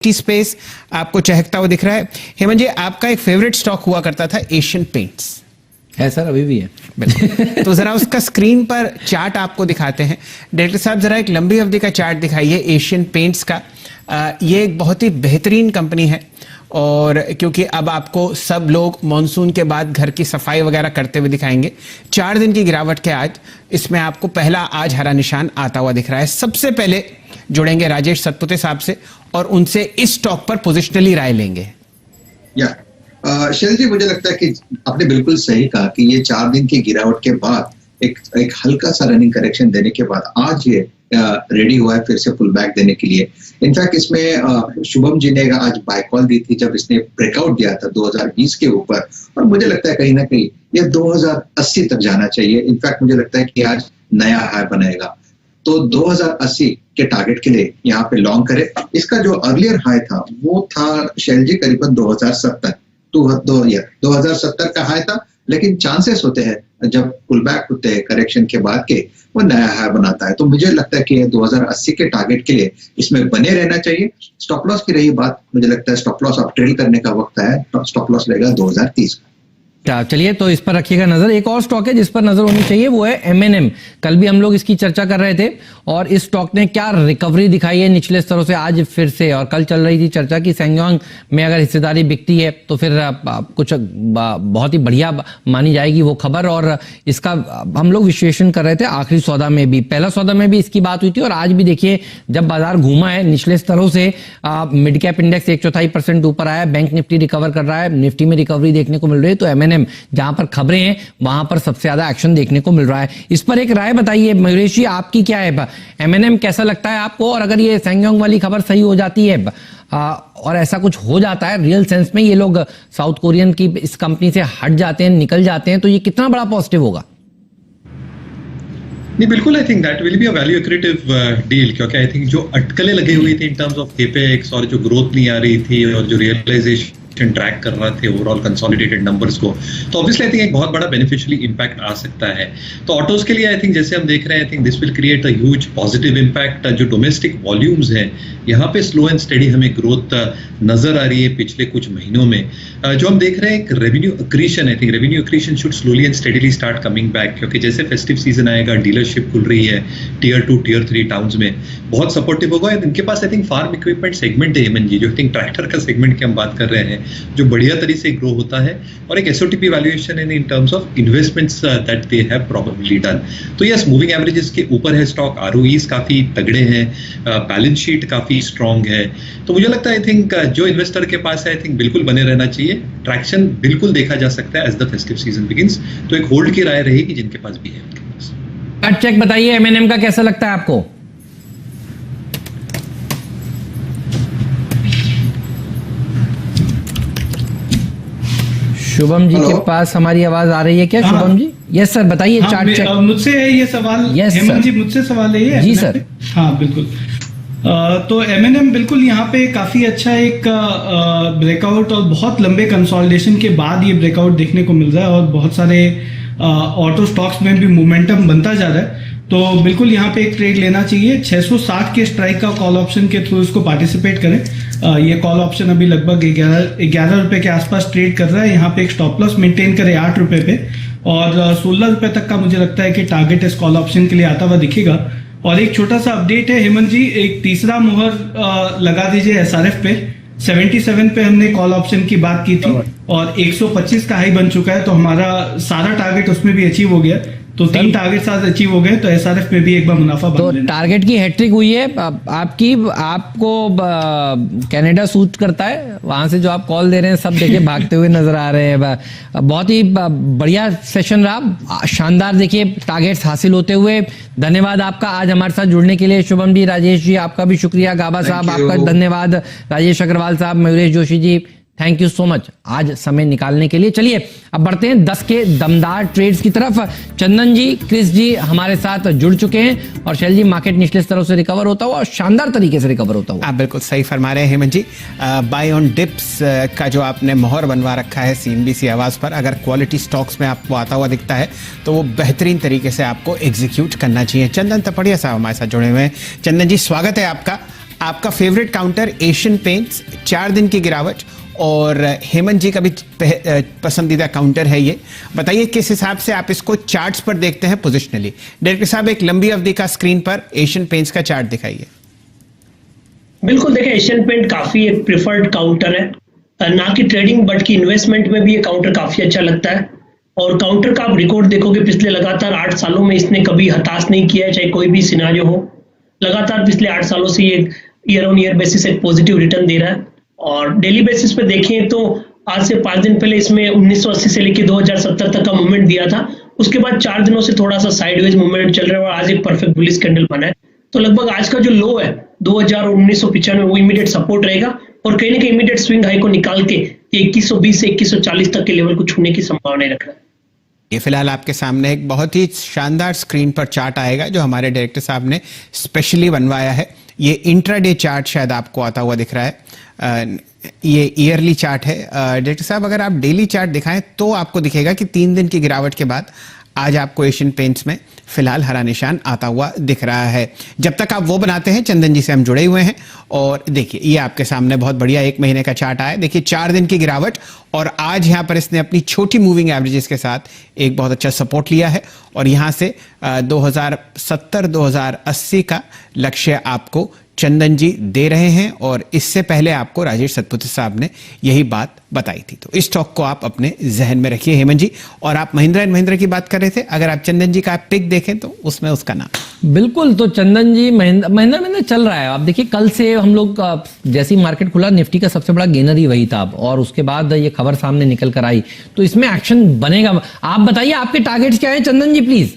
Space आपको चहकता हुआ दिख रहा है। हेमंत जी, आपका एक फेवरेट स्टॉक हुआ करता था एशियन पेंट्स। है सर, अभी भी है। बिल्कुल। तो जरा उसका स्क्रीन पर चार्ट आपको दिखाते हैं। डायरेक्टर साहब, जरा एक लंबी अवधि का चार्ट दिखाइए एशियन पेंट्स का। ये एक बहुत ही बेहतरीन कंपनी है, और क्योंकि अब आपको सब लोग मॉनसून के बाद घर की सफाई वगैरह करते हुए दिखाएंगे। 4 दिन की गिरावट के आज इसमें आपको पहला आज हरा निशान आता हुआ दिख रहा है। सबसे पहले जुड़ेंगे राजेश सतपुते साहब से और उनसे इस स्टॉक पर पोजिशनली राय लेंगे। शैल जी, मुझे लगता है कि आपने बिल्कुल सही कहा कि ये 4 दिन की गिरावट के बाद एक हल्का सा रनिंग करेक्शन देने के बाद आज ये रेडी हुआ है फिर से पुल बैक देने के लिए। इनफैक्ट इसमें शुभम जी ने आज बाय कॉल दी थी जब इसने ब्रेकआउट दिया था 2020 के ऊपर, और मुझे लगता है कहीं ना कहीं ये 2080 तक जाना चाहिए। इनफैक्ट मुझे लगता है कि आज नया हाई बनाएगा, तो 2080 के टारगेट के लिए यहाँ पे लॉन्ग करे। इसका जो अर्लियर हाई था वो था शैल जी करीबन 2070 का हाई था, लेकिन चांसेस होते हैं जब पुल बैक होते हैं करेक्शन के बाद के वो नया हाई बनाता है। तो मुझे लगता है कि 2080 के टारगेट के लिए इसमें बने रहना चाहिए। स्टॉप लॉस की रही बात, मुझे लगता है स्टॉप लॉस अब ट्रेल करने का वक्त है। स्टॉप लॉस रहेगा 2030 का। चलिए, तो इस पर रखिएगा नजर। एक और स्टॉक है जिस पर नजर होनी चाहिए, वो है M&M। कल भी हम लोग इसकी चर्चा कर रहे थे और इस स्टॉक ने क्या रिकवरी दिखाई है निचले स्तरों से आज फिर से। और कल चल रही थी चर्चा कि सैंगयोंग में अगर हिस्सेदारी बिकती है तो फिर कुछ बहुत ही बढ़िया मानी जाएगी वो खबर। और इसका हम लोग विश्लेषण कर रहे थे आखिरी सौदा में भी, पहला सौदा में भी इसकी बात हुई थी। और आज भी देखिए जब बाजार घूमा है निचले स्तरों से, मिड कैप इंडेक्स 1/4% ऊपर आया, बैंक निफ्टी रिकवर कर रहा है, निफ्टी में रिकवरी देखने को मिल रही है। तो M&M जहां पर खबरें हैं वहां पर सबसे ज्यादा एक्शन देखने को मिल रहा है। इस पर एक राय बताइए मयूरेश जी, आपकी क्या है? M&M कैसा लगता है आपको? और अगर ये सैंगयोंग वाली खबर सही हो जाती है और ऐसा कुछ हो जाता है रियल सेंस में, ये लोग साउथ कोरियन की इस कंपनी से हट जाते हैं, निकल जाते हैं, तो ये कितना बड़ा पॉजिटिव होगा? नहीं, बिल्कुल I think that will be a value accretive deal, क्योंकि आई थिंक जो अटकलें लगी हुई थी इन टर्म्स ऑफ केपेक्स और जो ग्रोथ नहीं आ रही थी और जो रियलाइजेशन ट्रैक कर रहा थे ओवरऑल कंसोलिडेटेड नंबर्स को, तो ऑब्वियसली आई थिंक एक बहुत बड़ा बेनिफिशियली इंपैक्ट आ सकता है। तो ऑटोज के लिए आई थिंक जैसे हम देख रहे हैं, I think this will create a huge positive impact. जो डोमेस्टिक वॉल्यूम्स हैं यहाँ पे स्लो एंड स्टेडी हमें ग्रोथ नजर आ रही है पिछले कुछ महीनों में। जो हम देख रहे हैं एक revenue accretion, I think revenue accretion should slowly and steadily start coming back, क्योंकि जैसे फेस्टिव सीजन आएगा, डीलरशिप खुल रही है टियर 2 टियर 3 टाउन्स में, बहुत सपोर्टिव होगा। इनके पास I think farm equipment segment है हेमंत जी, जो आई थिंक ट्रैक्टर का सेगमेंट की हम बात कर रहे हैं, जो बढ़िया तरीके से ग्रो होता है, और एक SOTP valuation in terms of investments that they have probably done. तो यस, मूविंग एवरेजेस के ऊपर है स्टॉक, आरओईज काफी तगड़े हैं, बैलेंस शीट काफी स्ट्रांग है। तो मुझे लगता है आई थिंक जो इन्वेस्टर के पास है आई थिंक बिल्कुल बने रहना चाहिए। ट्रैक्शन बिल्कुल देखा जा सकता है as the festive season begins, तो एक होल्ड की राय रहेगी जिनके पास भी है उनके पास। चेक बताइए M&M का कैसा लगता है आपको? शुभम जी के पास हमारी आवाज आ रही है क्या? शुभम जी, यस सर, बताइए। चार्ट चेक मुझसे है ये सवाल। हेमंत जी, मुझसे सवाल है ये? जी सर। हाँ बिल्कुल। तो M&M बिल्कुल यहाँ पे काफी अच्छा एक ब्रेकआउट और बहुत लंबे कंसोलिडेशन के बाद ये ब्रेकआउट देखने को मिल रहा है, और बहुत सारे ऑटो स्टॉक्स में भी मोमेंटम बनता जा रहा है। तो बिल्कुल यहाँ पे एक ट्रेड लेना चाहिए। 660 के स्ट्राइक का कॉल ऑप्शन के थ्रू इसको पार्टिसिपेट करें। ये कॉल ऑप्शन अभी लगभग 11 रुपए के आसपास ट्रेड कर रहा है। यहाँ पे एक स्टॉप लॉस मेंटेन करें 8 रुपए पे, और 16 रुपए तक का मुझे लगता है कि टारगेट इस कॉल ऑप्शन के लिए आता हुआ दिखेगा। और एक छोटा सा अपडेट है हेमंत जी, एक तीसरा मुहर लगा दीजिए SRF पे। 77 पे हमने कॉल ऑप्शन की बात की थी और 125 का हाई बन चुका है, तो हमारा सारा टारगेट उसमें भी अचीव हो गया। तो 3 टारगेट साथ अचीव हो गए, तो SRF में भी एक बार मुनाफा बन तो टारगेट की हैट्रिक हुई है आपकी। आपको कनाडा सूट करता है, वहां से जो आप कॉल दे रहे हैं सब देखिए भागते हुए नजर आ रहे हैं। बहुत ही बढ़िया सेशन रहा, शानदार देखिए टारगेट्स हासिल होते हुए। धन्यवाद आपका आज हमारे साथ जुड़ने के लिए शुभम जी। राजेश जी आपका भी शुक्रिया। गाबा साहब आपका धन्यवाद। राजेश अग्रवाल साहब, Mayuresh Joshi ji, thank you so much आज समय निकालने के लिए। चलिए अब बढ़ते हैं 10 के दमदार ट्रेड्स की तरफ। चंदन जी, क्रिस जी हमारे साथ जुड़ चुके हैं, और शैल जी मार्केट निचले स्तरों से रिकवर होता हुआ और शानदार तरीके से रिकवर होता हुआ। आप बिल्कुल सही फरमा रहे हैं हेमंत जी। बाय ऑन डिप्स का जो आपने मोहर बनवा रखा है CNBC आवाज पर, अगर क्वालिटी स्टॉक्स में आपको आता हुआ दिखता है तो वो बेहतरीन तरीके से आपको एग्जीक्यूट करना चाहिए। चंदन तपड़िया साहब हमारे साथ जुड़े हुए हैं। चंदन जी, स्वागत है आपका। आपका फेवरेट काउंटर एशियन पेंट्स 4 दिन की गिरावट, और हेमंत जी का भी पसंदीदा काउंटर है ये। बताइए किस हिसाब से आप इसको चार्ट्स पर देखते हैं पोजिशनली। डायरेक्टर साहब, एक लंबी अवधि का स्क्रीन पर एशियन पेंट्स का चार्ट दिखाइए। बिल्कुल, देखिए एशियन पेंट काफी एक प्रिफर्ड काउंटर है, ना कि ट्रेडिंग बट की इन्वेस्टमेंट में भी ये काउंटर काफी अच्छा लगता है। और काउंटर का आप रिकॉर्ड देखोगे पिछले लगातार 8 सालों में इसने कभी हताश नहीं किया है, चाहे कोई भी सिनेरियो हो। लगातार पिछले 8 सालों से ये ईयर ऑन ईयर बेसिस एक पॉजिटिव रिटर्न दे रहा है। और डेली बेसिस पे देखें तो आज से 5 दिन पहले इसमें 1980 से लेकर 2070 तक का मूवमेंट दिया था। उसके बाद 4 दिनों से थोड़ा सा साइडवेज मूवमेंट चल रहा है और आज एक परफेक्ट बुलिश कैंडल बना है। तो लगभग आज का जो लो है 2000 और 1995 वो इमीडिएट सपोर्ट रहेगा, और कहीं ना कहीं इमीडिएट स्विंग हाई को निकाल के 2120 से 2140 तक के लेवल को छूने की संभावना रख रहा है। ये फिलहाल आपके सामने एक बहुत ही शानदार स्क्रीन पर चार्ट आएगा जो हमारे डायरेक्टर साहब ने स्पेशली बनवाया है। ये इंट्राडे चार्ट शायद आपको आता हुआ दिख रहा है, ये ईयरली चार्ट है। डायरेक्टर साहब, अगर आप डेली चार्ट दिखाएं तो आपको दिखेगा कि 3 दिन की गिरावट के बाद आज आपको एशियन पेंट्स में फिलहाल हरा निशान आता हुआ दिख रहा है। जब तक आप वो बनाते हैं, चंदन जी से हम जुड़े हुए हैं। और देखिए, ये आपके सामने बहुत बढ़िया 1 महीने का चार्ट आया। देखिए 4 दिन की गिरावट, और आज यहाँ पर इसने अपनी छोटी मूविंग एवरेजेस के साथ एक बहुत अच्छा सपोर्ट लिया है, और यहाँ से 2070-2080 का लक्ष्य आपको चंदन जी दे रहे हैं, और इससे पहले आपको राजेश सतपुते साहब ने यही बात बताई थी। तो इस स्टॉक को आप अपने जहन में रखिए हेमंत जी। और आप महिंद्रा एंड महिंद्रा की बात कर रहे थे, अगर आप चंदन जी का पिक देखें तो उसमें उसका नाम बिल्कुल। तो चंदन जी महिंद्रा चल रहा है। आप देखिए कल से हम लोग जैसी मार्केट खुला, निफ्टी का सबसे बड़ा गेनर ही वही था, और उसके बाद ये खबर सामने निकल कर आई, तो इसमें एक्शन बनेगा। आप बताइए आपके टारगेट्स क्या है चंदन जी प्लीज।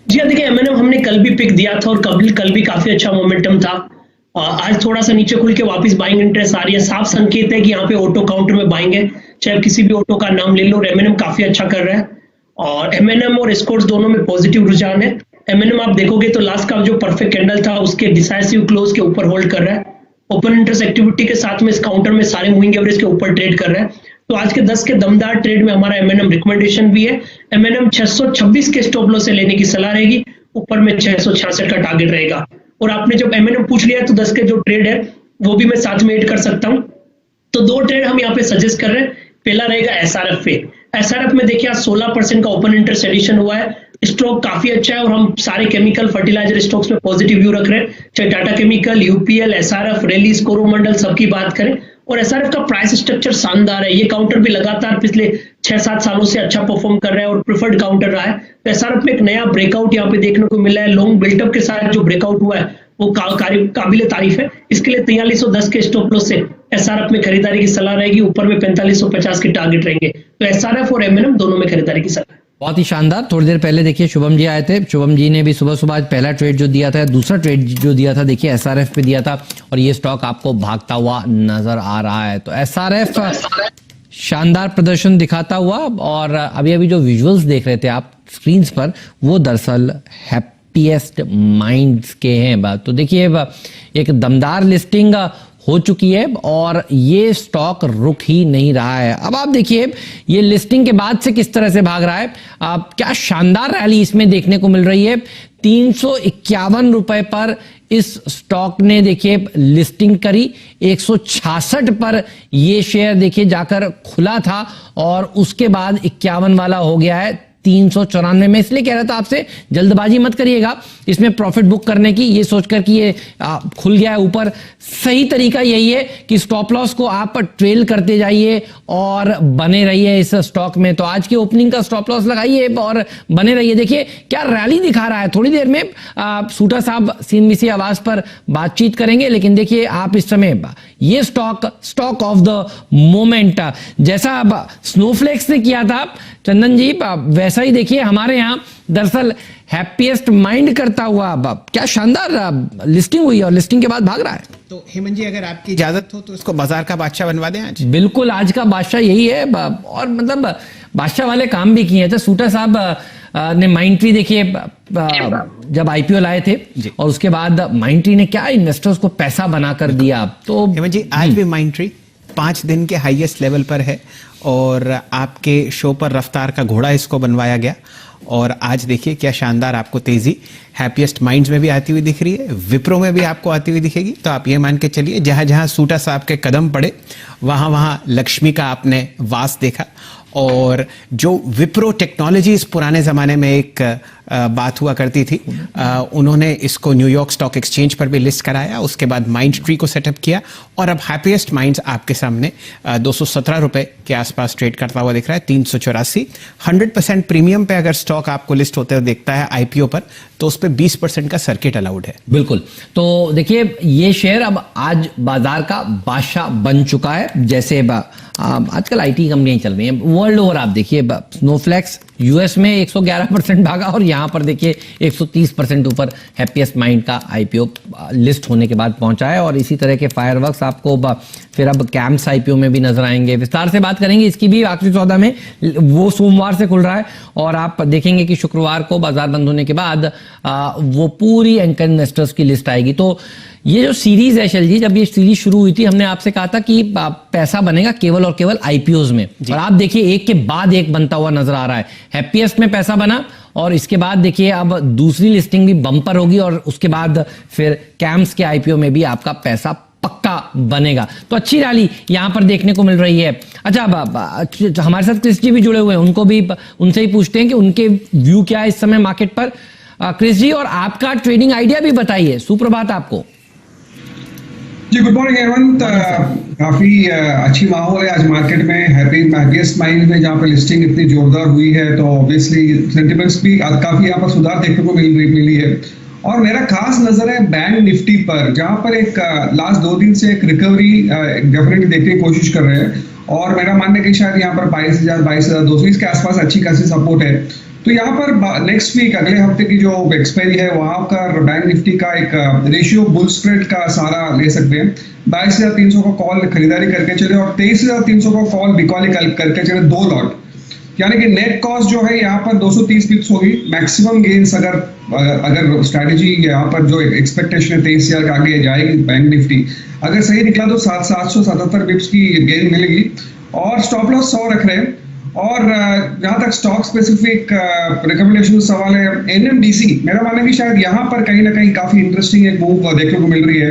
जी हाँ, देखिए एमएनएम हमने कल भी पिक दिया था और कल भी काफी अच्छा मोमेंटम था। आज थोड़ा सा नीचे खुल के वापस बाइंग इंटरेस्ट आ रही है। साफ संकेत है कि यहाँ पे ऑटो काउंटर में बाइंग है, चाहे किसी भी ऑटो का नाम ले लो। एमएनएम काफी अच्छा कर रहा है, और एमएनएम और एस्कॉर्ट्स दोनों में पॉजिटिव रुझान है। एमएनएम आप देखोगे तो लास्ट का जो परफेक्ट कैंडल था उसके डिसाइसिव क्लोज के ऊपर होल्ड कर रहा है। ओपन इंटरेस्ट एक्टिविटी के साथ में इस काउंटर में सारे मूविंग एवरेज के ऊपर ट्रेड कर रहा है। तो आज के 10 के दमदार ट्रेड में हमारा एमएनएम रिकमेंडेशन भी है। एमएनएम 626 के स्टॉप लॉस से लेने की सलाह रहेगी, ऊपर में 666 का टारगेट रहेगा। और आपने जब एमएनएम पूछ लिया तो 10 के जो ट्रेड है वो भी मैं साथ में ऐड कर सकता हूं। तो 2 ट्रेड हम यहाँ पे सजेस्ट कर रहे हैं। पहला रहेगा एसआरएफ पे। एसआरएफ में देखिए आज 16% का ओपन इंटरेस्ट एडिशन हुआ है। स्टॉक काफी अच्छा है, और हम सारे केमिकल फर्टिलाइजर स्टॉक्स में पॉजिटिव व्यू रख रहे हैं, चाहे Tata chemical, UPL, SRF, Ryle's, Coromandel सबकी बात करें। और एसआरएफ का प्राइस स्ट्रक्चर शानदार है। ये काउंटर भी लगातार पिछले 6-7 सालों से अच्छा परफॉर्म कर रहा है और प्रिफर्ड काउंटर रहा है। तो एसआरएफ में एक नया ब्रेकआउट यहाँ पे देखने को मिला है। लॉन्ग बिल्टअप के साथ जो ब्रेकआउट हुआ है वो काबिल तारीफ है। इसके लिए 4310 के स्टॉप लॉस से एसआरएफ में खरीदारी की सलाह रहेगी, ऊपर में 4550 के टारगेट रहेंगे। तो एसआरएफ और एमएनएम दोनों में खरीदारी की सलाह। बहुत ही शानदार। थोड़ी देर पहले देखिए शुभम जी आए थे, शुभम जी ने भी सुबह सुबह आज पहला ट्रेड जो दिया था, दूसरा ट्रेड जो दिया था देखिए एसआरएफ पे दिया था, और ये स्टॉक आपको भागता हुआ नजर आ रहा है। तो एसआरएफ शानदार प्रदर्शन दिखाता हुआ, और अभी अभी जो विजुअल्स देख रहे थे आप स्क्रीन पर, वो दरअसल हैप्पीएस्ट माइंड्स के हैं। तो देखिए एक दमदार लिस्टिंग हो चुकी है, और ये स्टॉक रुक ही नहीं रहा है। अब आप देखिए ये लिस्टिंग के बाद से किस तरह से भाग रहा है। क्या शानदार रैली इसमें देखने को मिल रही है। 351 रुपए पर इस स्टॉक ने देखिए लिस्टिंग करी, 166 पर ये शेयर देखिए जाकर खुला था, और उसके बाद 51 वाला हो गया है 394 में। इसलिए कह रहा था आपसे जल्दबाजी मत करिएगा इसमें प्रॉफिट बुक करने की, ये सोचकर कि ये खुल गया है ऊपर। सही तरीका यही है कि स्टॉप लॉस को आप ट्रेल करते जाइए और बने रहिए इस स्टॉक में। तो आज की ओपनिंग का स्टॉप लॉस लगाइए और बने रहिए। देखिए क्या रैली दिखा रहा है। थोड़ी देर में सूटा साहब सीएनबीसी आवाज पर बातचीत करेंगे, लेकिन देखिए आप इस समय ये स्टॉक ऑफ द मोमेंट, जैसा स्नोफ्लेक्स ने किया था चंदन जी, वैसा ही देखिए हमारे यहाँ दरअसल हैप्पीएस्ट माइंड करता हुआ क्या शानदार लिस्टिंग हुई, और लिस्टिंग के बाद भाग रहा है। तो हेमंत जी अगर आपकी इजाजत हो तो इसको बाजार का बादशाह बनवा दें आज। बिल्कुल, आज का बादशाह यही है, और मतलब बादशाह वाले काम भी किए थे। सूटा साहब ने माइंडट्री देखिए जब आईपीओ लाए थे, और उसके बाद माइंडट्री ने क्या इन्वेस्टर्स को पैसा बनाकर दिया। तो हेमंत जी आज भी माइंडट्री 5 दिन के हाईएस्ट लेवल पर है, और आपके शो पर रफ्तार का घोड़ा इसको बनवाया गया, और आज देखिए क्या शानदार आपको तेजी हैप्पीएस्ट माइंड्स में भी आती हुई दिख रही है, विप्रो में भी आपको आती हुई दिखेगी। तो आप ये मान के चलिए जहां जहां सूटा साहब के कदम पड़े वहां वहां लक्ष्मी का आपने वास देखा। और जो विप्रो टेक्नोलॉजीज पुराने ज़माने में एक बात हुआ करती थी, उन्होंने इसको न्यूयॉर्क स्टॉक एक्सचेंज पर भी लिस्ट कराया, उसके बाद माइंड ट्री को सेटअप किया और अब हैप्पीएस्ट माइंड्स आपके सामने 217 रुपए के आसपास ट्रेड करता हुआ दिख रहा है। 384 100% प्रीमियम पे अगर स्टॉक आपको लिस्ट होते हुए देखता है आईपीओ पर, तो उस पर 20% का सर्किट अलाउड है। बिल्कुल। तो देखिए ये शेयर अब आज बाजार का बादशाह बन चुका है। जैसे आजकल आईटी कंपनियां चल रही हैं वर्ल्ड ओवर, आप देखिए स्नोफ्लेक्स यूएस में 111% भागा और यहां पर देखिए 130% ऊपर हैप्पीएस्ट माइंड का आईपीओ लिस्ट होने के बाद पहुंचा है। और इसी तरह के फायरवर्क्स आपको फिर अब कैम्स आईपीओ में भी नजर आएंगे। विस्तार से बात करेंगे इसकी भी आखिरी सौदा में, वो सोमवार से खुल रहा है और आप देखेंगे कि शुक्रवार को बाजार बंद होने के बाद वो पूरी एंकर इन्वेस्टर्स की लिस्ट आएगी। तो ये जो सीरीज है शैल जी, जब ये सीरीज शुरू हुई थी हमने आपसे कहा था कि पैसा बनेगा केवल और केवल आईपीओज में, और आप देखिए एक के बाद एक बनता हुआ नजर आ रहा है। हैप्पीएस्ट में पैसा बना और इसके बाद देखिए अब दूसरी लिस्टिंग भी बम्पर होगी और उसके बाद फिर कैम्स के आईपीओ में भी आपका पैसा पक्का बनेगा। तो अच्छी रैली यहां पर देखने को मिल रही है। अच्छा, अब हमारे साथ क्रिस जी भी जुड़े हुए हैं, उनको भी उनसे ही पूछते हैं कि उनके व्यू क्या है इस समय मार्केट पर। क्रिस जी, और आपका ट्रेडिंग आइडिया भी बताइए। सुप्रभात आपको जी। Good morning Hemant. काफी अच्छी माहौल है आज मार्केट में। हैप्पीएस्ट माइंड में जहाँ पर लिस्टिंग इतनी जोरदार हुई है तो ऑब्वियसली सेंटिमेंट्स भी काफी यहाँ पर सुधार देखने को मिली है। और मेरा खास नजर है बैंक निफ्टी पर, जहाँ पर एक लास्ट 2 दिन से एक रिकवरी डेफिनेटली देखने की कोशिश कर रहे हैं। और मेरा मानना है कि शायद यहाँ पर 22,000 22,200 के आसपास अच्छी खासी सपोर्ट है। तो यहाँ पर नेक्स्ट वीक अगले हफ्ते की जो एक्सपायरी है वहां पर बैंक निफ्टी का एक रेशियो बुल स्प्रेड का सहारा ले सकते हैं। 22,300 का कॉल खरीदारी करके चले और 23,300 का कॉल बिकॉली करके चले 2 लॉट, यानी कि नेट कॉस्ट जो है यहाँ पर 230 पिप्स होगी। मैक्सिमम गेन्स अगर स्ट्रैटेजी यहाँ पर जो एक्सपेक्टेशन है 23,000 के आगे जाएगी बैंक निफ्टी, अगर सही निकला तो 777 पिप्स की गेन मिलेगी। और स्टॉप लॉस 100 रख रहे हैं। और जहां तक स्टॉक स्पेसिफिक रिकमेंडेशन सवाल है, एनएमडीसी मेरा मानना है कि शायद यहाँ पर कहीं ना कहीं काफी इंटरेस्टिंग एक मूव देखने को मिल रही है।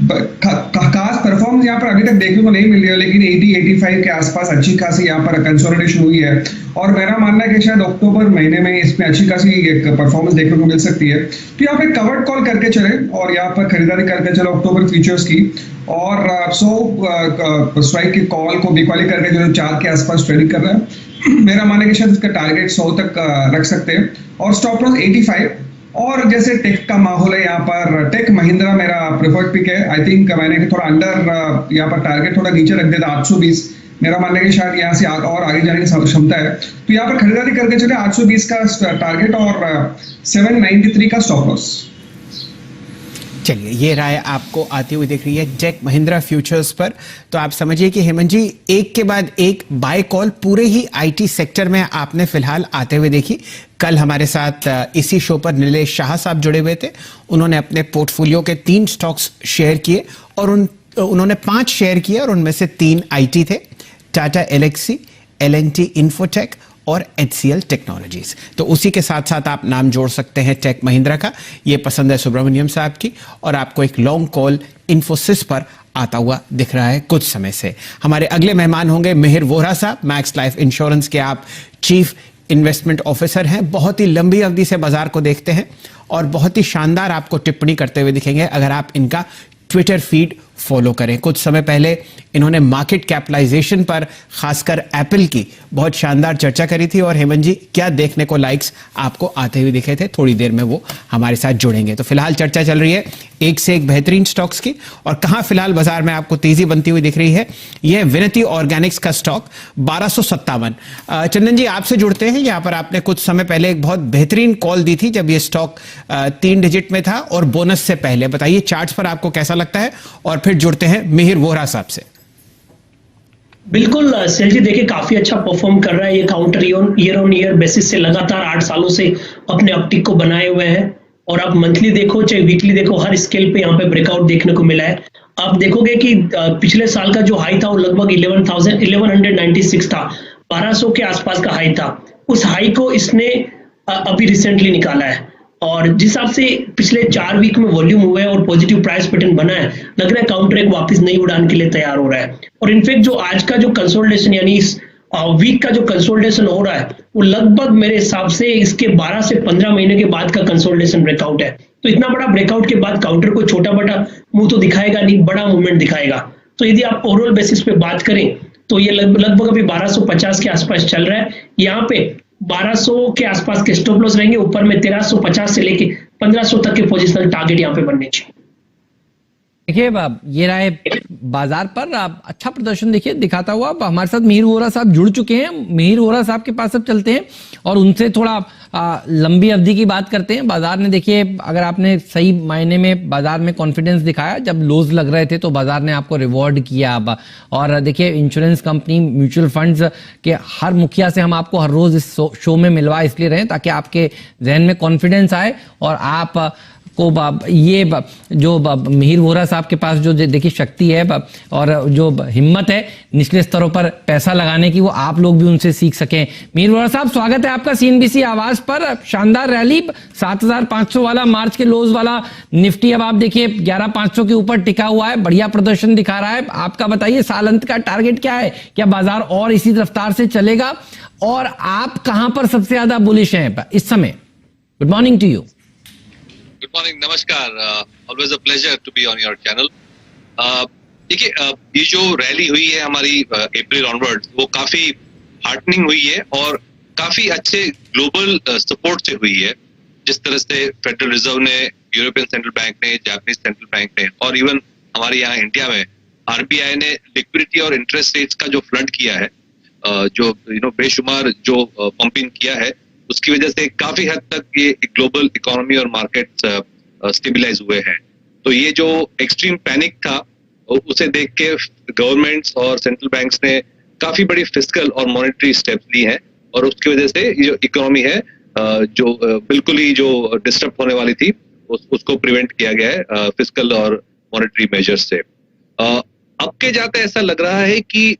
खास परफॉर्मेंस यहाँ पर अभी तक देखने को नहीं मिल रही है, लेकिन 80-85 के आसपास अच्छी खासी यहाँ पर कंसोलिडेशन हुई है। और मेरा मानना है कि शायद अक्टूबर महीने में इसमें अच्छी खासी एक परफॉर्मेंस देखने को मिल सकती है। तो यहाँ पे कवर्ड कॉल करके चले और यहाँ पर खरीदारी करके चलो अक्टूबर फ्यूचर्स की। और 100 स्ट्राइक की कॉल को बिकॉली करके जो 4 के आसपास ट्रेडिंग कर रहा है। मेरा मानना है कि शायद इसका टारगेट 100 तक रख सकते हैं और स्टॉप लॉस 85। और जैसे टेक का माहौल है यहाँ पर, टेक महिंद्रा मेरा प्रेफर्ड पिक है। आई थिंक मैंने थोड़ा अंडर यहाँ पर टारगेट थोड़ा नीचे रख देता 820। मेरा मानना है कि शायद यहाँ से और आगे जाने की क्षमता है। तो यहाँ पर खरीदारी करके चले 820 का टारगेट और 793 का स्टॉप लॉस। चलिए, ये राय आपको आती हुई दिख रही है टेक महिंद्रा फ्यूचर्स पर। तो आप समझिए कि हेमंत जी एक के बाद एक बाय कॉल पूरे ही आईटी सेक्टर में आपने फिलहाल आते हुए देखी। कल हमारे साथ इसी शो पर नीलेश शाह साहब जुड़े हुए थे। उन्होंने अपने पोर्टफोलियो के 3 स्टॉक्स शेयर किए और उन्होंने 5 शेयर किए और उनमें से 3 आईटी थे, टाटा एलेक्सी, एल&टी इन्फोटेक और HCL टेक्नोलॉजीज। तो उसी के साथ साथ आप नाम जोड़ सकते हैं टेक महिंद्रा का। ये पसंद है सुब्रमण्यम साहब की। और आपको एक लॉन्ग कॉल इन्फोसिस पर आता हुआ दिख रहा है कुछ समय से। हमारे अगले मेहमान होंगे मिहिर वोहरा साहब, मैक्स लाइफ इंश्योरेंस के आप चीफ इन्वेस्टमेंट ऑफिसर हैं। बहुत ही लंबी अवधि से बाजार को देखते हैं और बहुत ही शानदार आपको टिप्पणी करते हुए दिखेंगे अगर आप इनका ट्विटर फीड फॉलो करें। कुछ समय पहले इन्होंने मार्केट कैपिटलाइजेशन पर खासकर एप्पल की बहुत शानदार चर्चा करी थी और हेमंत जी क्या देखने को लाइक्स आपको आते हुए दिखे थे। थोड़ी देर में वो हमारे साथ जुड़ेंगे। तो फिलहाल चर्चा चल रही है एक से एक बेहतरीन स्टॉक्स की और कहां फिलहाल बाजार में आपको तेजी बनती हुई दिख रही है। यह विनती ऑर्गेनिक्स का स्टॉक 1257। चंदन जी आपसे जुड़ते हैं। यहां पर आपने कुछ समय पहले एक बहुत बेहतरीन कॉल दी थी जब यह स्टॉक 3 डिजिट में था और बोनस से पहले। बताइए चार्ट्स पर आपको कैसा लगता है और फिर जुड़ते हैं मिहिर वोहरा साहब से। बिल्कुल सेल जी, देखिए काफी अच्छा परफॉर्म कर रहा है ये counter year on year basis से लगातार 8 सालों से अपने अपटिक को बनाए हुए हैं। और आप मंथली देखो चाहे वीकली देखो, हर स्केल पे यहाँ पे ब्रेकआउट देखने को मिला है। आप देखोगे कि पिछले साल का जो हाई था वो लगभग 1196 था, 1200 के आसपास का हाई था। उस हाई को इसने अभी रिसेंटली निकाला है, और जिस हिसाब से पिछले 4 वीक में वॉल्यूम हुए हैं और पॉजिटिव प्राइस पैटर्न बना है, लग रहा है काउंटर एक वापस नई उड़ान के लिए तैयार हो रहा है। और इनफैक्ट जो आज का जो कंसोलिडेशन यानी इस वीक का जो कंसोलिडेशन हो रहा है, वो लगभग मेरे हिसाब से इसके 12 से 15 महीने के बाद का कंसोलिडेशन ब्रेकआउट है। तो इतना बड़ा ब्रेकआउट के बाद काउंटर को छोटा बड़ा मुंह तो दिखाएगा नहीं, बड़ा मूवमेंट दिखाएगा। तो यदि आप ओवरऑल बेसिस पे बात करें तो ये लगभग अभी 1250 के आसपास चल रहा है। यहाँ पे 1200 के आसपास के स्टॉप लॉस रहेंगे, ऊपर में 1350 से लेके 1500 तक के पोजिशनल टारगेट यहाँ पे बनने चाहिए। देखिए ये रहा है बाजार पर अच्छा प्रदर्शन देखिए दिखाता हुआ। अब हमारे साथ मिहिर वोरा साहब जुड़ चुके हैं। मिहिर वोरा साहब के पास अब चलते हैं और उनसे थोड़ा लंबी अवधि की बात करते हैं। बाजार ने देखिए, अगर आपने सही मायने में बाजार में कॉन्फिडेंस दिखाया, जब लोज लग रहे थे तो बाजार ने आपको रिवॉर्ड किया। अब और देखिए इंश्योरेंस कंपनी, म्यूचुअल फंड्स के हर मुखिया से हम आपको हर रोज इस शो में मिलवा इसलिए रहे ताकि आपके जहन में कॉन्फिडेंस आए और आप को ये जो मिहिर वोरा साहब के पास जो देखिए शक्ति है और जो हिम्मत है निचले स्तरों पर पैसा लगाने की, वो आप लोग भी उनसे सीख सकें। मिहिर वोरा साहब, स्वागत है आपका सीएनबीसी आवाज पर। शानदार रैली, 7500 वाला मार्च के लोज वाला निफ्टी अब आप देखिए 11500 के ऊपर टिका हुआ है, बढ़िया प्रदर्शन दिखा रहा है। आपका बताइए साल अंत का टारगेट क्या है? क्या बाजार और इसी रफ्तार से चलेगा और आप कहां पर सबसे ज्यादा बुलिश हैं इस समय? Good morning to you. Good morning, नमस्कार। Always a pleasure to be on your channel. देखिए, ये जो रैली हुई है हमारी अप्रैल ऑनवर्ड, वो काफी हार्टनिंग हुई है और काफी अच्छे ग्लोबल सपोर्ट से हुई है। जिस तरह से फेडरल रिजर्व ने, यूरोपियन सेंट्रल बैंक ने, जापानीज सेंट्रल बैंक ने और इवन हमारे यहाँ इंडिया में आरबीआई ने लिक्विडिटी और इंटरेस्ट रेट्स का जो फ्लड किया है, जो बेशुमार जो पंपिंग किया है, उसकी वजह से काफी हद तक ये ग्लोबल इकोनॉमी और मार्केट स्टेबलाइज हुए हैं। तो ये जो एक्सट्रीम पैनिक था, उसे देख के गवर्नमेंट्स और सेंट्रल बैंक्स ने काफी बड़ी फिस्कल और मॉनेटरी स्टेप्स ली हैं और उसकी वजह से ये जो इकोनॉमी है जो बिल्कुल ही जो डिस्टर्ब होने वाली थी, उसको प्रिवेंट किया गया है फिस्कल और मॉनेटरी मेजर्स से। अब के जाते ऐसा लग रहा है कि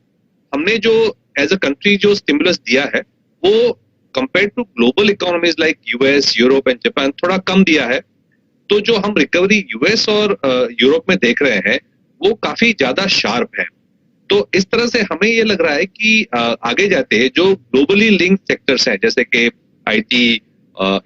हमने जो एज अ कंट्री जो स्टिमुलस दिया है, वो compare to global economies like US, Europe and Japan थोड़ा कम दिया है। तो जो हम रिकवरी यूएस और यूरोप में देख रहे हैं, वो काफी ज्यादा शार्प है। तो इस तरह से हमें ये लग रहा है कि आगे जाते जो ग्लोबली लिंक सेक्टर्स हैं, जैसे कि आईटी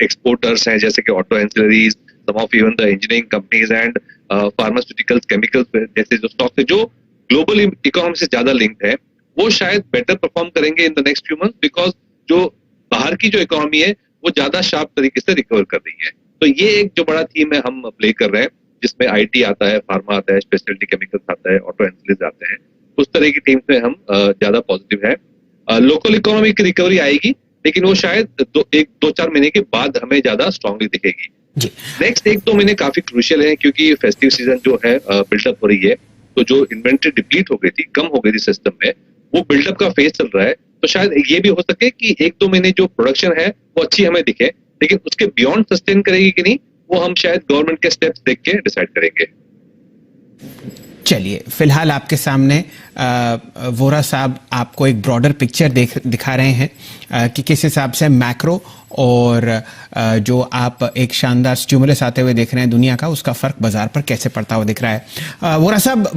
एक्सपोर्टर्स हैं, जैसे कि auto ancillaries, some of even the engineering companies and pharmaceuticals, chemicals जैसे जो स्टॉक्स है जो ग्लोबल इकोनॉमी से ज्यादा लिंक्ड है, वो शायद बेटर परफॉर्म करेंगे in the next few months, because जो बाहर की जो इकोनॉमी है वो ज्यादा शार्प तरीके से रिकवर कर रही है। तो ये एक जो बड़ा थीम है हम प्ले कर रहे हैं, जिसमें आईटी आता है, फार्मा आता है, स्पेशलिटी केमिकल्स आता है, ऑटो एंसिलरीज आते हैं। उस तरह की टीम में हम ज्यादा पॉजिटिव है। लोकल इकोनॉमी की रिकवरी आएगी, लेकिन वो शायद 2-4 महीने के बाद हमें ज्यादा स्ट्रांगली दिखेगी। नेक्स्ट 1-2 महीने काफी क्रूशियल है, क्योंकि फेस्टिव सीजन जो है बिल्डअप हो रही है। तो जो इन्वेंट्री डिप्लीट हो गई थी, कम हो गई थी सिस्टम में, वो बिल्डअप का फेज चल रहा है। तो शायद ये भी हो सके कि 1-2 महीने जो प्रोडक्शन है वो अच्छी हमें दिखे, लेकिन उसके बियॉन्ड सस्टेन करेगी कि नहीं, वो हम शायद गवर्नमेंट के स्टेप्स देख के डिसाइड करेंगे। चलिए, फिलहाल आपके सामने वोरा साहब आपको एक ब्रॉडर पिक्चर दिखा रहे हैं कि किस हिसाब से मैक्रो और जो आप एक शानदार स्टिमुलस आते हुए देख रहे हैं दुनिया का, उसका फर्क बाजार पर कैसे पड़ता हुआ दिख रहा है। वोरा साहब,